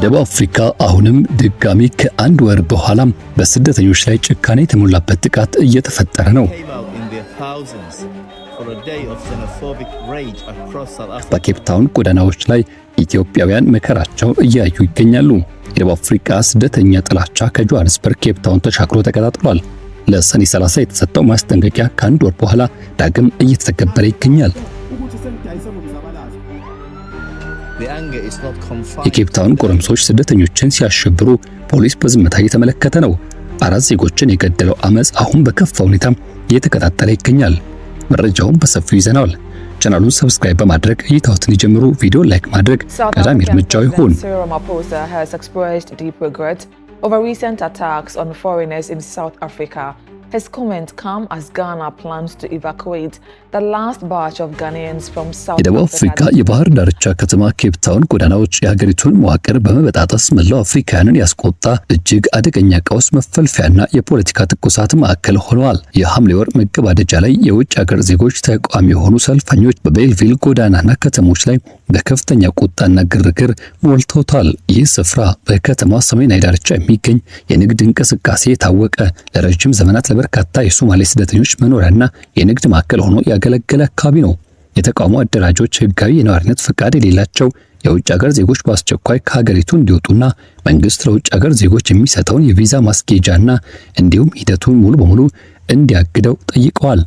በደቡብ አፍሪካ አሁንም ድጋሚ ከአንድ ወር በኋላ በስደተኞች ላይ ጭካኔ የተሞላበት ጥቃት እየተፈጠረ ነው። በኬፕታውን ጎዳናዎች ላይ ኢትዮጵያውያን መከራቸው እያዩ ይገኛሉ። የደቡብ አፍሪካ ስደተኛ ጥላቻ ከጆሃንስበርግ ኬፕታውን ተሻግሮ ተቀጣጥሏል። ለሰኔ 30 የተሰጠው ማስጠንቀቂያ ከአንድ ወር በኋላ ዳግም እየተተገበረ ይገኛል። የኬፕታውን ጎረምሶች ስደተኞችን ሲያሸብሩ ፖሊስ በዝምታ እየተመለከተ ነው። 4 ዜጎችን የገደለው አመጽ አሁን በከፋ ሁኔታ እየተቀጣጠለ ይገኛል። መረጃውን በሰፊው ይዘናል። ቻናሉን ሰብስክራይብ በማድረግ እይታዎትን ይጀምሩ። ቪዲዮ ላይክ ማድረግ ቀዳሚ እርምጃው ይሁን። Over recent attacks on foreigners in South Africa, his comment come as Ghana plans to evacuate the last batch of Ghanaians from South Africa. የደቡብ አፍሪካ የባህር ዳርቻ ከተማ ኬፕታውን ጎዳናዎች የሀገሪቱን መዋቅር በመበጣጠስ መላው አፍሪካውያንን ያስቆጣ እጅግ አደገኛ ቀውስ መፈልፈያና የፖለቲካ ትኩሳት ማዕከል ሆነዋል። የሐምሌ ወር መገባደጃ ላይ የውጭ ሀገር ዜጎች ተቃዋሚ የሆኑ ሰልፈኞች በቤልቪል ጎዳናና ከተሞች ላይ በከፍተኛ ቁጣና ግርግር ሞልተውታል። ይህ ስፍራ በከተማዋ ሰሜናዊ ዳርቻ የሚገኝ የንግድ እንቅስቃሴ የታወቀ ለረጅም ዘመናት ለበርካታ የሶማሌ ስደተኞች መኖሪያና የንግድ ማዕከል ሆኖ ያገለገለ አካባቢ ነው። የተቃውሞ አደራጆች ህጋዊ የነዋሪነት ፈቃድ የሌላቸው የውጭ ሀገር ዜጎች በአስቸኳይ ከሀገሪቱ እንዲወጡና መንግስት ለውጭ ሀገር ዜጎች የሚሰጠውን የቪዛ ማስጌጃና እንዲሁም ሂደቱን ሙሉ በሙሉ እንዲያግደው ጠይቀዋል።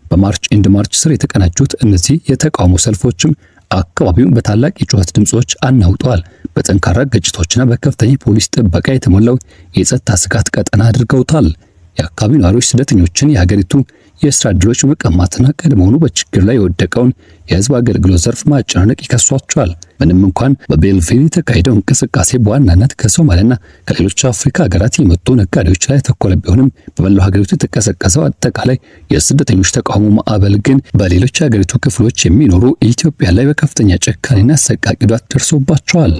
በማርች ኤንድ ማርች ስር የተቀናጁት እነዚህ የተቃውሞ ሰልፎችም አካባቢውን በታላቅ የጩኸት ድምጾች አናውጠዋል። በጠንካራ ግጭቶችና በከፍተኛ ፖሊስ ጥበቃ የተሞላው የጸጥታ ስጋት ቀጠና አድርገውታል። የአካባቢው ነዋሪዎች ስደተኞችን የሀገሪቱ የስራ ዕድሎች መቀማትና ቀድሞውኑ በችግር ላይ የወደቀውን የህዝብ አገልግሎት ዘርፍ ማጨናነቅ ይከሷቸዋል። ምንም እንኳን በቤልቪል የተካሄደው እንቅስቃሴ በዋናነት ከሶማሊያና ከሌሎች አፍሪካ ሀገራት የመጡ ነጋዴዎች ላይ ተኮለ ቢሆንም በመላው ሀገሪቱ የተቀሰቀሰው አጠቃላይ የስደተኞች ተቃውሞ ማዕበል ግን በሌሎች የሀገሪቱ ክፍሎች የሚኖሩ ኢትዮጵያ ላይ በከፍተኛ ጭካኔና አሰቃቂ ጉዳት ደርሶባቸዋል።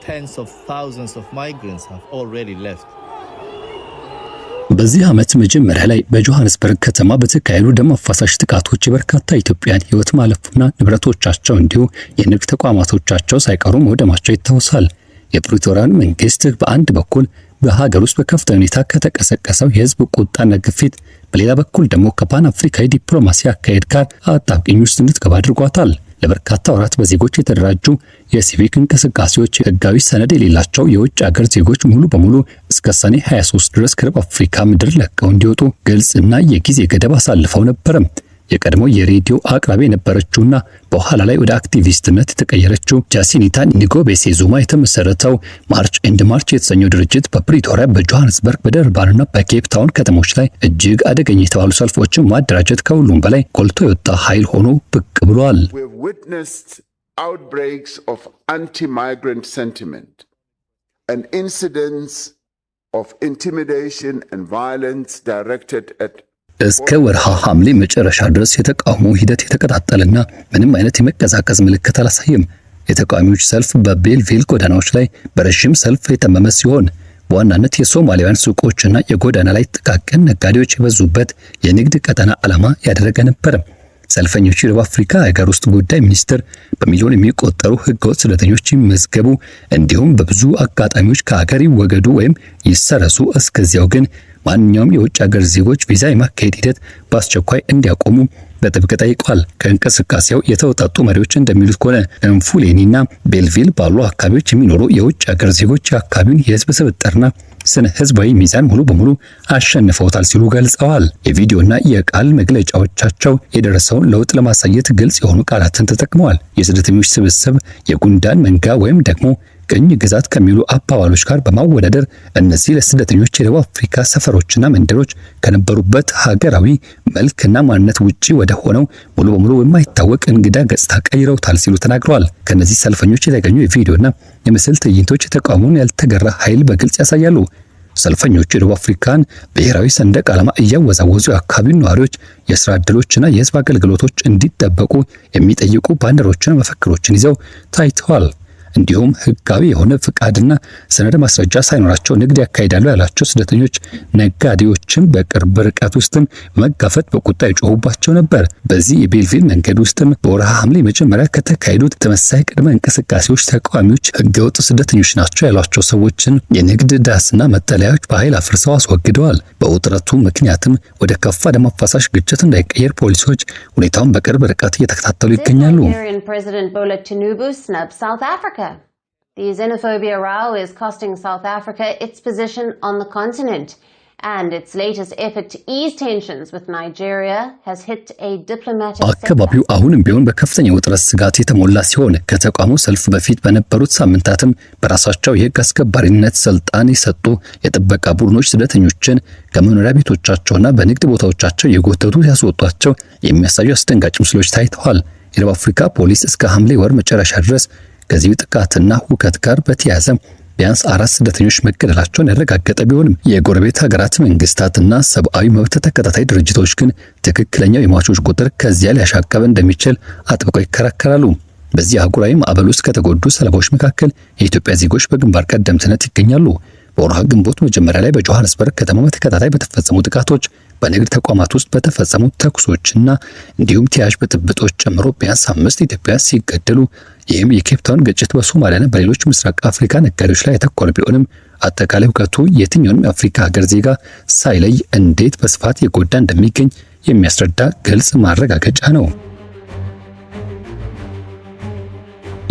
Tens of thousands of migrants have already left. በዚህ ዓመት መጀመሪያ ላይ በጆሃንስበርግ ከተማ በተካሄዱ ደም አፋሳሽ ጥቃቶች የበርካታ ኢትዮጵያውያን ህይወት ማለፉና ንብረቶቻቸው እንዲሁ የንግድ ተቋማቶቻቸው ሳይቀሩ መውደማቸው ይታወሳል። የፕሪቶሪያን መንግስት በአንድ በኩል በሀገር ውስጥ በከፍተኛ ሁኔታ ከተቀሰቀሰው የህዝብ ቁጣና ግፊት፣ በሌላ በኩል ደግሞ ከፓን አፍሪካዊ ዲፕሎማሲ አካሄድ ጋር አጣብቂኝ ውስጥ እንድትገባ አድርጓታል። ለበርካታ ወራት በዜጎች የተደራጁ የሲቪክ እንቅስቃሴዎች ህጋዊ ሰነድ የሌላቸው የውጭ ሀገር ዜጎች ሙሉ በሙሉ እስከ ሰኔ 23 ድረስ ከደቡብ አፍሪካ ምድር ለቀው እንዲወጡ ግልጽና የጊዜ ገደብ አሳልፈው ነበር። የቀድሞ የሬዲዮ አቅራቢ የነበረችውና በኋላ ላይ ወደ አክቲቪስትነት የተቀየረችው ጃሲኒታ ኒጎቤሴ ዙማ የተመሰረተው ማርች ኤንድ ማርች የተሰኘው ድርጅት በፕሪቶሪያ፣ በጆሃንስበርግ፣ በደርባንና በኬፕታውን ከተሞች ላይ እጅግ አደገኛ የተባሉ ሰልፎችን ማደራጀት ከሁሉም በላይ ጎልቶ የወጣ ኃይል ሆኖ ብቅ ብሏል። Outbreaks of anti-migrant sentiment and incidents of intimidation and violence directed at እስከ ወርሃ ሐምሌ መጨረሻ ድረስ የተቃውሞ ሂደት የተቀጣጠለና ምንም አይነት የመቀዛቀዝ ምልክት አላሳየም። የተቃዋሚዎች ሰልፍ በቤልቪል ጎዳናዎች ላይ በረጅም ሰልፍ የተመመ ሲሆን በዋናነት የሶማሊያውያን ሱቆችና የጎዳና ላይ ጥቃቅን ነጋዴዎች የበዙበት የንግድ ቀጠና ዓላማ ያደረገ ነበር። ሰልፈኞቹ የደቡብ አፍሪካ ሀገር ውስጥ ጉዳይ ሚኒስትር በሚሊዮን የሚቆጠሩ ህገወጥ ስደተኞች ይመዝገቡ፣ እንዲሁም በብዙ አጋጣሚዎች ከሀገር ይወገዱ ወይም ይሰረሱ፣ እስከዚያው ግን ማንኛውም የውጭ ሀገር ዜጎች ቪዛ የማካሄድ ሂደት በአስቸኳይ እንዲያቆሙ በጥብቅ ጠይቋል። ከእንቅስቃሴው የተውጣጡ መሪዎች እንደሚሉት ከሆነ እንፉሌኒና ቤልቪል ባሉ አካባቢዎች የሚኖሩ የውጭ ሀገር ዜጎች የአካባቢውን የህዝብ ስብጥርና ስነ ህዝባዊ ሚዛን ሙሉ በሙሉ አሸንፈውታል ሲሉ ገልጸዋል። የቪዲዮና የቃል መግለጫዎቻቸው የደረሰውን ለውጥ ለማሳየት ግልጽ የሆኑ ቃላትን ተጠቅመዋል። የስደተኞች ስብስብ፣ የጉንዳን መንጋ ወይም ደግሞ ቅኝ ግዛት ከሚሉ አባባሎች ጋር በማወዳደር እነዚህ ለስደተኞች የደቡብ አፍሪካ ሰፈሮችና መንደሮች ከነበሩበት ሀገራዊ መልክና ማንነት ውጪ ወደ ሆነው ሙሉ በሙሉ የማይታወቅ እንግዳ ገጽታ ቀይረውታል ሲሉ ተናግረዋል። ከነዚህ ሰልፈኞች የተገኙ የቪዲዮና የምስል ትዕይንቶች የተቃውሞውን ያልተገራ ኃይል በግልጽ ያሳያሉ። ሰልፈኞቹ የደቡብ አፍሪካን ብሔራዊ ሰንደቅ ዓላማ እያወዛወዙ የአካባቢውን ነዋሪዎች የስራ ዕድሎችና የህዝብ አገልግሎቶች እንዲጠበቁ የሚጠይቁ ባነሮችና መፈክሮችን ይዘው ታይተዋል። እንዲሁም ህጋዊ የሆነ ፍቃድና ሰነድ ማስረጃ ሳይኖራቸው ንግድ ያካሂዳሉ ያላቸው ስደተኞች ነጋዴዎችን በቅርብ ርቀት ውስጥም መጋፈጥ በቁጣ ይጮሁባቸው ነበር። በዚህ የቤልቪል መንገድ ውስጥም በወርሃ ሐምሌ መጀመሪያ ከተካሄዱት ተመሳሳይ ቅድመ እንቅስቃሴዎች ተቃዋሚዎች ህገወጥ ስደተኞች ናቸው ያሏቸው ሰዎችን የንግድ ዳስና መጠለያዎች በኃይል አፍርሰው አስወግደዋል። በውጥረቱ ምክንያትም ወደ ከፋ ደም አፋሳሽ ግጭት እንዳይቀየር ፖሊሶች ሁኔታውን በቅርብ ርቀት እየተከታተሉ ይገኛሉ። The xenophobia row is costing South Africa its position on the continent, and its latest effort to ease tensions with Nigeria has hit a diplomatic አካባቢው አሁንም ቢሆን በከፍተኛ ውጥረት ስጋት የተሞላ ሲሆን ከተቋሙ ሰልፍ በፊት በነበሩት ሳምንታትም በራሳቸው የህግ አስከባሪነት ስልጣን የሰጡ የጥበቃ ቡድኖች ስደተኞችን ከመኖሪያ ቤቶቻቸውና በንግድ ቦታዎቻቸው የጎተቱ ያስወጧቸው የሚያሳዩ አስደንጋጭ ምስሎች ታይተዋል። የደቡብ አፍሪካ ፖሊስ እስከ ሐምሌ ወር መጨረሻ ድረስ ከዚህ ጥቃትና ሁከት ጋር በተያያዘ ቢያንስ 4 ስደተኞች መገደላቸውን ያረጋገጠ ቢሆንም የጎረቤት ሀገራት መንግስታትና ሰብአዊ መብት ተከታታይ ድርጅቶች ግን ትክክለኛው የሟቾች ቁጥር ከዚያ ሊያሻቀብ እንደሚችል አጥብቀው ይከራከራሉ። በዚህ አህጉራዊ ማዕበል ውስጥ ከተጎዱ ሰለባዎች መካከል የኢትዮጵያ ዜጎች በግንባር ቀደምትነት ይገኛሉ። በወርሃ ግንቦት መጀመሪያ ላይ በጆሃንስበርግ ከተማ በተከታታይ በተፈጸሙ ጥቃቶች፣ በንግድ ተቋማት ውስጥ በተፈጸሙ ተኩሶችና እንዲሁም ተያያዥ ብጥብጦች ጨምሮ ቢያንስ 5 ኢትዮጵያውያን ሲገደሉ፣ ይህም የኬፕ ታውን ግጭት በሶማሊያና በሌሎች ምስራቅ አፍሪካ ነጋዴዎች ላይ ያተኮረ ቢሆንም አጠቃላይ ሁከቱ የትኛውንም የአፍሪካ ሀገር ዜጋ ሳይለይ እንዴት በስፋት የጎዳ እንደሚገኝ የሚያስረዳ ግልጽ ማረጋገጫ ነው።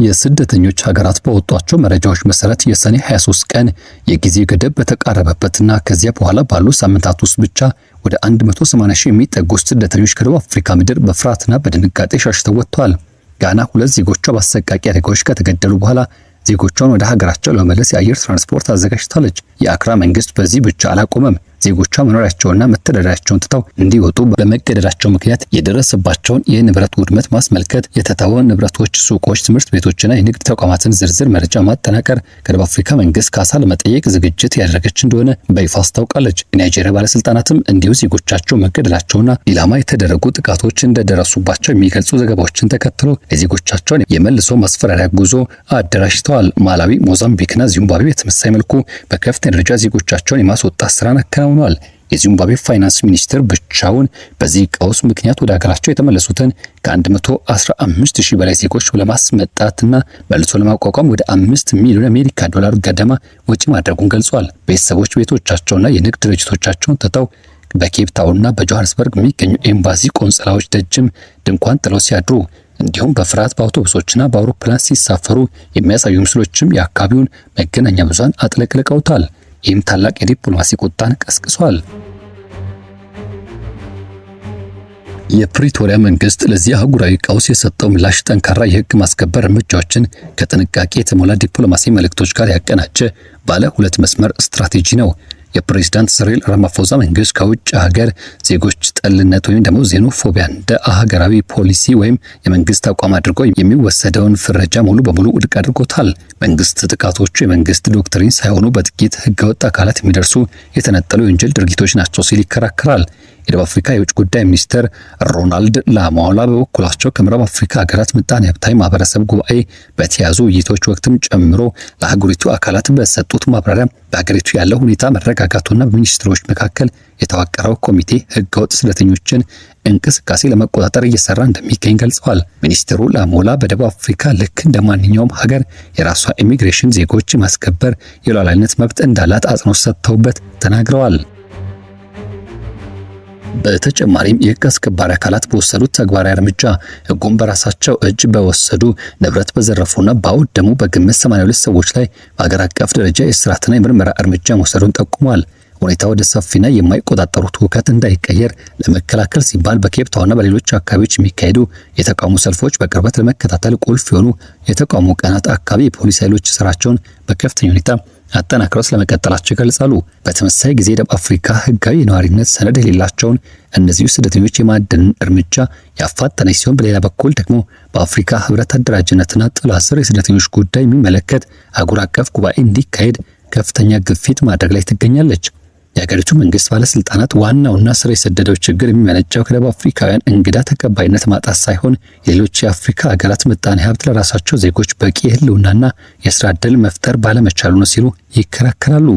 የስደተኞች ሀገራት በወጧቸው መረጃዎች መሰረት የሰኔ 23 ቀን የጊዜ ገደብ በተቃረበበትና ከዚያ በኋላ ባሉ ሳምንታት ውስጥ ብቻ ወደ 180 ሺህ የሚጠጉ ስደተኞች ከደቡብ አፍሪካ ምድር በፍርሃትና በድንጋጤ ሸሽተው ወጥተዋል። ጋና 2 ዜጎቿ በአሰቃቂ አደጋዎች ከተገደሉ በኋላ ዜጎቿን ወደ ሀገራቸው ለመመለስ የአየር ትራንስፖርት አዘጋጅታለች። የአክራ መንግስት በዚህ ብቻ አላቆመም። ዜጎቿ መኖሪያቸውና መተዳደሪያቸውን ትተው እንዲወጡ በመገደዳቸው ምክንያት የደረሰባቸውን የንብረት ውድመት ማስመልከት፣ የተተወ ንብረቶች፣ ሱቆች፣ ትምህርት ቤቶችና የንግድ ተቋማትን ዝርዝር መረጃ ማጠናቀር ከደቡብ አፍሪካ መንግስት ካሳ ለመጠየቅ ዝግጅት ያደረገች እንደሆነ በይፋ አስታውቃለች። የናይጄሪያ ባለስልጣናትም እንዲሁ ዜጎቻቸው መገደላቸውና ኢላማ የተደረጉ ጥቃቶች እንደደረሱባቸው የሚገልጹ ዘገባዎችን ተከትሎ የዜጎቻቸውን የመልሶ ማስፈራሪያ ጉዞ አደራጅተዋል። ማላዊ፣ ሞዛምቢክና ዚምባብዌ በተመሳሳይ መልኩ በከፍተኛ ደረጃ ዜጎቻቸውን የማስወጣት ስራን አከናውነዋል። የዚምባብዌ ፋይናንስ ሚኒስትር ብቻውን በዚህ ቀውስ ምክንያት ወደ ሀገራቸው የተመለሱትን ከ115 ሺህ በላይ ዜጎች ለማስመጣትና መልሶ ለማቋቋም ወደ 5 ሚሊዮን አሜሪካ ዶላር ገደማ ወጪ ማድረጉን ገልጿል። ቤተሰቦች ቤቶቻቸውና የንግድ ድርጅቶቻቸውን ትተው በኬፕ ታውንና በጆሃንስበርግ የሚገኙ ኤምባሲ ቆንጽላዎች ደጅም ድንኳን ጥለው ሲያድሩ እንዲሁም በፍርሃት በአውቶቡሶችና በአውሮፕላን ሲሳፈሩ የሚያሳዩ ምስሎችም የአካባቢውን መገናኛ ብዙሃን አጥለቅልቀውታል። ይህም ታላቅ የዲፕሎማሲ ቁጣን ቀስቅሷል። የፕሪቶሪያ መንግስት ለዚህ አህጉራዊ ቀውስ የሰጠው ምላሽ ጠንካራ የህግ ማስከበር እርምጃዎችን ከጥንቃቄ የተሞላ ዲፕሎማሲ መልእክቶች ጋር ያቀናጀ ባለ 2 መስመር ስትራቴጂ ነው። የፕሬዝዳንት ሲሪል ራማፎዛ መንግስት ከውጭ ሀገር ዜጎች ጠልነት ወይም ደግሞ ዜኖፎቢያ እንደ ሀገራዊ ፖሊሲ ወይም የመንግስት አቋም አድርጎ የሚወሰደውን ፍረጃ ሙሉ በሙሉ ውድቅ አድርጎታል። መንግስት ጥቃቶቹ የመንግስት ዶክትሪን ሳይሆኑ በጥቂት ህገወጥ አካላት የሚደርሱ የተነጠሉ የወንጀል ድርጊቶች ናቸው ሲል ይከራከራል። የደቡብ አፍሪካ የውጭ ጉዳይ ሚኒስትር ሮናልድ ላሞላ በበኩላቸው ከምዕራብ አፍሪካ ሀገራት ምጣኔ ሀብታዊ ማህበረሰብ ጉባኤ በተያዙ ውይይቶች ወቅትም ጨምሮ ለሀገሪቱ አካላት በሰጡት ማብራሪያ በሀገሪቱ ያለው ሁኔታ መረጋጋቱና በሚኒስትሮች መካከል የተዋቀረው ኮሚቴ ህገወጥ ስደተኞችን እንቅስቃሴ ለመቆጣጠር እየሰራ እንደሚገኝ ገልጸዋል። ሚኒስትሩ ላሞላ በደቡብ አፍሪካ ልክ እንደ ማንኛውም ሀገር የራሷ ኢሚግሬሽን ዜጎች ማስከበር የሉዓላዊነት መብት እንዳላት አጽንኦት ሰጥተውበት ተናግረዋል። በተጨማሪም የህግ አስከባሪ አካላት በወሰዱት ተግባራዊ እርምጃ ህጉን በራሳቸው እጅ በወሰዱ ንብረት በዘረፉና ባወደሙ በግምት 82 ሰዎች ላይ በአገር አቀፍ ደረጃ የእስራትና የምርመራ እርምጃ መውሰዱን ጠቁመዋል። ሁኔታው ወደ ሰፊና የማይቆጣጠሩት ሁከት እንዳይቀየር ለመከላከል ሲባል በኬፕ ታውንና በሌሎች አካባቢዎች የሚካሄዱ የተቃውሞ ሰልፎች በቅርበት ለመከታተል ቁልፍ የሆኑ የተቃውሞ ቀናት አካባቢ የፖሊስ ኃይሎች ስራቸውን በከፍተኛ ሁኔታ አጠናክረው ስለመቀጠላቸው ይገልጻሉ። በተመሳሳይ ጊዜ ደቡብ አፍሪካ ህጋዊ የነዋሪነት ሰነድ የሌላቸውን እነዚሁ ስደተኞች የማደን እርምጃ ያፋጠነች ሲሆን በሌላ በኩል ደግሞ በአፍሪካ ህብረት አደራጅነትና ጥላ ስር የስደተኞች ጉዳይ የሚመለከት አህጉር አቀፍ ጉባኤ እንዲካሄድ ከፍተኛ ግፊት ማድረግ ላይ ትገኛለች። የሀገሪቱ መንግስት ባለስልጣናት ዋናውና ስር የሰደደው ችግር የሚመነጨው ከደቡብ አፍሪካውያን እንግዳ ተቀባይነት ማጣት ሳይሆን የሌሎች የአፍሪካ ሀገራት ምጣኔ ሀብት ለራሳቸው ዜጎች በቂ የህልውናና የስራ ዕድል መፍጠር ባለመቻሉ ነው ሲሉ ይከራከራሉ።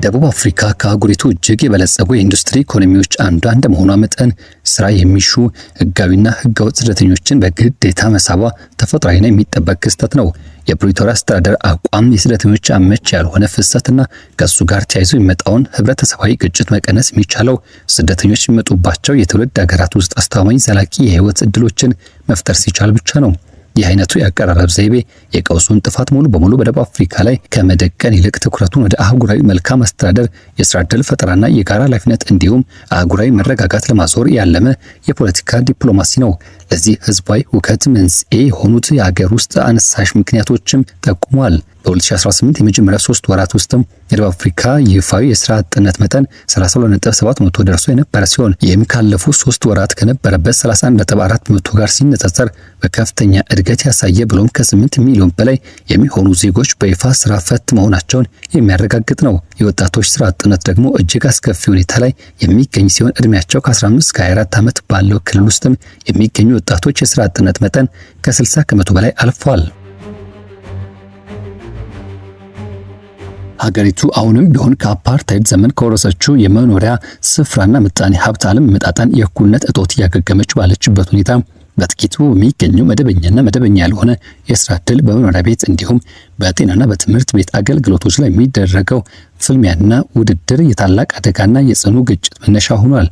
ደቡብ አፍሪካ ከአህጉሪቱ እጅግ የበለጸጉ የኢንዱስትሪ ኢኮኖሚዎች አንዷ እንደመሆኗ መጠን ስራ የሚሹ ህጋዊና ህገወጥ ስደተኞችን በግዴታ መሳቧ ተፈጥሯዊና የሚጠበቅ ክስተት ነው። የፕሪቶሪያ አስተዳደር አቋም የስደተኞች አመች ያልሆነ ፍሰትና ከሱ ጋር ተያይዞ የሚመጣውን ህብረተሰባዊ ግጭት መቀነስ የሚቻለው ስደተኞች የሚመጡባቸው የትውልድ ሀገራት ውስጥ አስተማማኝ ዘላቂ የህይወት እድሎችን መፍጠር ሲቻል ብቻ ነው። ይህ አይነቱ የአቀራረብ ዘይቤ የቀውሱን ጥፋት ሙሉ በሙሉ በደቡብ አፍሪካ ላይ ከመደቀን ይልቅ ትኩረቱን ወደ አህጉራዊ መልካም አስተዳደር፣ የስራ ዕድል ፈጠራና የጋራ ኃላፊነት እንዲሁም አህጉራዊ መረጋጋት ለማዞር ያለመ የፖለቲካ ዲፕሎማሲ ነው። ለዚህ ህዝባዊ ሁከት መንስኤ የሆኑት የሀገር ውስጥ አነሳሽ ምክንያቶችም ጠቁሟል። በ2018 የመጀመሪያ 3 ወራት ውስጥም የደቡብ አፍሪካ ይፋዊ የስራ አጥነት መጠን 32.7% ደርሶ የነበረ ሲሆን ይህም ካለፉት 3 ወራት ከነበረበት 31.4% ጋር ሲነጻጸር በከፍተኛ እድገት ያሳየ ብሎም ከ8 ሚሊዮን በላይ የሚሆኑ ዜጎች በይፋ ስራ ፈት መሆናቸውን የሚያረጋግጥ ነው። የወጣቶች ስራ አጥነት ደግሞ እጅግ አስከፊ ሁኔታ ላይ የሚገኝ ሲሆን እድሜያቸው ከ15 እስከ 24 ዓመት ባለው ክልል ውስጥም የሚገኙ ወጣቶች የስራ አጥነት መጠን ከ60% በላይ አልፏል። ሀገሪቱ አሁንም ቢሆን ከአፓርታይድ ዘመን ከወረሰችው የመኖሪያ ስፍራና ምጣኔ ሀብት አለመመጣጠን የእኩልነት እጦት እያገገመች ባለችበት ሁኔታ በጥቂቱ የሚገኙ መደበኛና መደበኛ ያልሆነ የስራ ዕድል በመኖሪያ ቤት እንዲሁም በጤናና በትምህርት ቤት አገልግሎቶች ላይ የሚደረገው ፍልሚያና ውድድር የታላቅ አደጋና የጽኑ ግጭት መነሻ ሆኗል።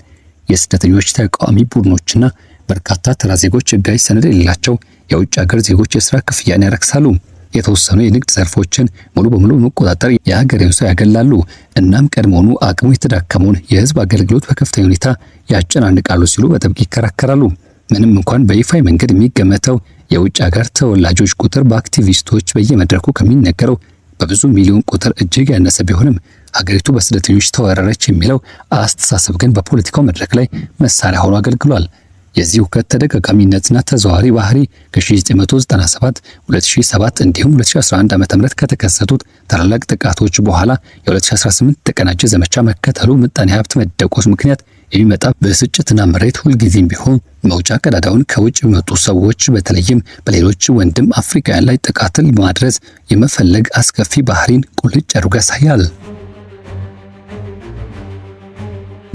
የስደተኞች ተቃዋሚ ቡድኖችና በርካታ ተራ ዜጎች ህጋዊ ሰነድ የሌላቸው የውጭ ሀገር ዜጎች የስራ ክፍያን ያረክሳሉ። የተወሰኑ የንግድ ዘርፎችን ሙሉ በሙሉ መቆጣጠር የሀገሬውን ሰው ያገላሉ። እናም ቀድሞውኑ አቅሙ የተዳከመውን የህዝብ አገልግሎት በከፍተኛ ሁኔታ ያጨናንቃሉ ሲሉ በጥብቅ ይከራከራሉ። ምንም እንኳን በይፋዊ መንገድ የሚገመተው የውጭ ሀገር ተወላጆች ቁጥር በአክቲቪስቶች በየመድረኩ ከሚነገረው በብዙ ሚሊዮን ቁጥር እጅግ ያነሰ ቢሆንም ሀገሪቱ በስደተኞች ተወረረች የሚለው አስተሳሰብ ግን በፖለቲካው መድረክ ላይ መሳሪያ ሆኖ አገልግሏል። የዚህ ሁከት ተደጋጋሚነትና ተዘዋዋሪ ባህሪ ከ1997፣ 2007 እንዲሁም 2011 ዓ.ም ከተከሰቱት ታላላቅ ጥቃቶች በኋላ የ2018 ተቀናጀ ዘመቻ መከተሉ ምጣኔ ሀብት መደቆስ ምክንያት የሚመጣ ብስጭትና ምሬት ሁልጊዜም ቢሆን መውጫ ቀዳዳውን ከውጭ የሚመጡ ሰዎች በተለይም በሌሎች ወንድም አፍሪካውያን ላይ ጥቃትን ማድረስ የመፈለግ አስከፊ ባህሪን ቁልጭ አድርጎ ያሳያል።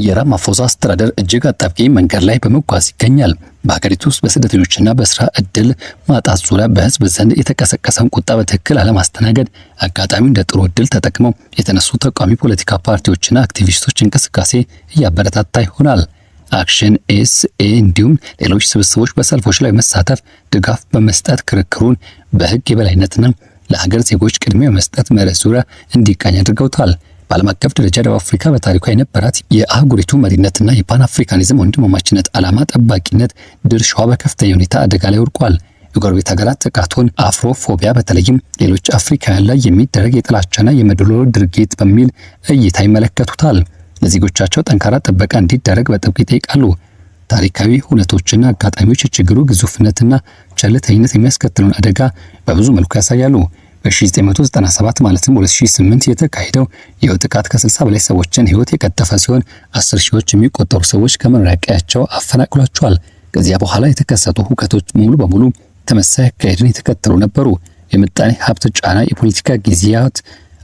የራማፎዛ አስተዳደር እጅግ አጣብቂኝ መንገድ ላይ በመጓዝ ይገኛል። በሀገሪቱ ውስጥ በስደተኞችና በስራ ዕድል ማጣት ዙሪያ በህዝብ ዘንድ የተቀሰቀሰውን ቁጣ በትክክል አለማስተናገድ አጋጣሚው እንደ ጥሩ ዕድል ተጠቅመው የተነሱ ተቃዋሚ ፖለቲካ ፓርቲዎችና አክቲቪስቶች እንቅስቃሴ እያበረታታ ይሆናል። አክሽን ኤስኤ እንዲሁም ሌሎች ስብስቦች በሰልፎች ላይ መሳተፍ ድጋፍ በመስጠት ክርክሩን በህግ የበላይነትና ለሀገር ዜጎች ቅድሚያ መስጠት መርህ ዙሪያ እንዲቃኝ አድርገውታል። በዓለም አቀፍ ደረጃ ደቡብ አፍሪካ በታሪኳ የነበራት የአህጉሪቱ መሪነትና የፓን አፍሪካኒዝም ወንድማማችነት ዓላማ ጠባቂነት ድርሻዋ በከፍተኛ ሁኔታ አደጋ ላይ ወድቋል። የጎረቤት ሀገራት ጥቃቱን አፍሮፎቢያ በተለይም ሌሎች አፍሪካውያን ላይ የሚደረግ የጥላቻና የመድሎ ድርጊት በሚል እይታ ይመለከቱታል። ለዜጎቻቸው ጠንካራ ጥበቃ እንዲደረግ በጥብቅ ይጠይቃሉ። ታሪካዊ ሁነቶችና አጋጣሚዎች የችግሩ ግዙፍነትና ቸልተኝነት የሚያስከትለውን አደጋ በብዙ መልኩ ያሳያሉ። በ1997 ማለትም 2008 የተካሄደው ይኸው ጥቃት ከ60 በላይ ሰዎችን ህይወት የቀጠፈ ሲሆን 10 ሺዎች የሚቆጠሩ ሰዎች ከመኖሪያ ቀያቸው አፈናቅሏቸዋል። ከዚያ በኋላ የተከሰቱ ሁከቶች ሙሉ በሙሉ ተመሳሳይ አካሄድን የተከተሉ ነበሩ። የምጣኔ ሀብት ጫና፣ የፖለቲካ ጊዜያት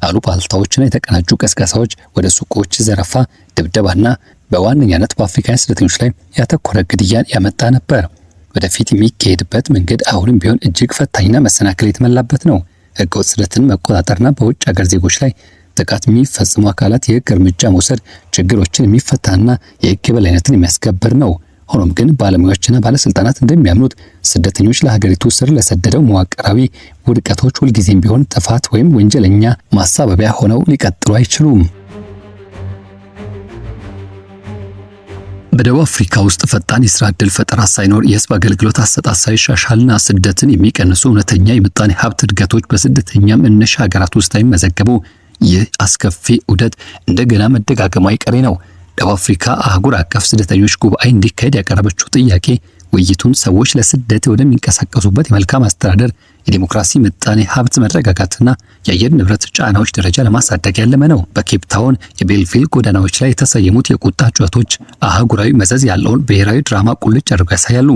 አሉባልታዎችና የተቀናጁ ቀስቀሳዎች ወደ ሱቆች ዘረፋ፣ ድብደባና በዋነኛነት በአፍሪካውያን ስደተኞች ላይ ያተኮረ ግድያን ያመጣ ነበር። ወደፊት የሚካሄድበት መንገድ አሁንም ቢሆን እጅግ ፈታኝና መሰናክል የተሞላበት ነው። ህገወጥ ስደትን መቆጣጠርና በውጭ ሀገር ዜጎች ላይ ጥቃት የሚፈጽሙ አካላት የህግ እርምጃ መውሰድ ችግሮችን የሚፈታና የህግ የበላይነትን የሚያስከብር ነው። ሆኖም ግን ባለሙያዎችና ባለስልጣናት እንደሚያምኑት ስደተኞች ለሀገሪቱ ስር ለሰደደው መዋቅራዊ ውድቀቶች ሁልጊዜም ቢሆን ጥፋት ወይም ወንጀለኛ ማሳበቢያ ሆነው ሊቀጥሉ አይችሉም። በደቡብ አፍሪካ ውስጥ ፈጣን የስራ ዕድል ፈጠራ ሳይኖር የህዝብ አገልግሎት አሰጣጥ ሳይሻሻልና ስደትን የሚቀንሱ እውነተኛ የምጣኔ ሀብት እድገቶች በስደተኛ መነሻ ሀገራት ውስጥ ሳይመዘገቡ ይህ አስከፊ ዑደት እንደገና መደጋገሙ አይቀሬ ነው። ደቡብ አፍሪካ አህጉር አቀፍ ስደተኞች ጉባኤ እንዲካሄድ ያቀረበችው ጥያቄ ውይይቱን ሰዎች ለስደት ወደሚንቀሳቀሱበት የመልካም አስተዳደር፣ የዲሞክራሲ ምጣኔ ሀብት መረጋጋትና የአየር ንብረት ጫናዎች ደረጃ ለማሳደግ ያለመ ነው። በኬፕ ታውን የቤልቪል ጎዳናዎች ላይ የተሰየሙት የቁጣ ጩኸቶች አህጉራዊ መዘዝ ያለውን ብሔራዊ ድራማ ቁልጭ አድርገው ያሳያሉ።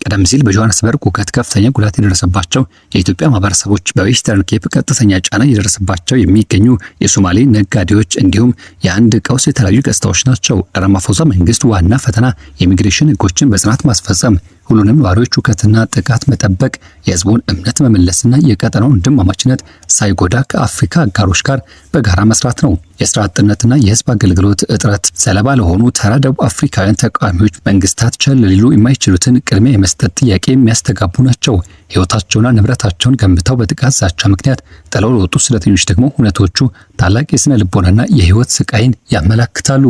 ቀደም ሲል በጆሃንስበርግ ሁከት ከፍተኛ ጉዳት የደረሰባቸው የኢትዮጵያ ማህበረሰቦች በዌስተርን ኬፕ ቀጥተኛ ጫና እየደረሰባቸው የሚገኙ የሶማሌ ነጋዴዎች እንዲሁም የአንድ ቀውስ የተለያዩ ገጽታዎች ናቸው። ለራማፎሳ መንግስት ዋና ፈተና የኢሚግሬሽን ህጎችን በጽናት ማስፈጸም፣ ሁሉንም ነዋሪዎች ሁከትና ጥቃት መጠበቅ፣ የህዝቡን እምነት መመለስና የቀጠናውን ወንድማማችነት ሳይጎዳ ከአፍሪካ አጋሮች ጋር በጋራ መስራት ነው። የስራ አጥነትና የህዝብ አገልግሎት እጥረት ሰለባ ለሆኑ ተራ ደቡብ አፍሪካውያን ተቃዋሚዎች መንግስታት ቸል ሊሉ የማይችሉትን ቅድሚያ የመስጠት ጥያቄ የሚያስተጋቡ ናቸው። ህይወታቸውና ንብረታቸውን ገንብተው በጥቃት ዛቻ ምክንያት ጥለው ለወጡ ስደተኞች ደግሞ ሁነቶቹ ታላቅ የስነ ልቦናና የህይወት ስቃይን ያመላክታሉ።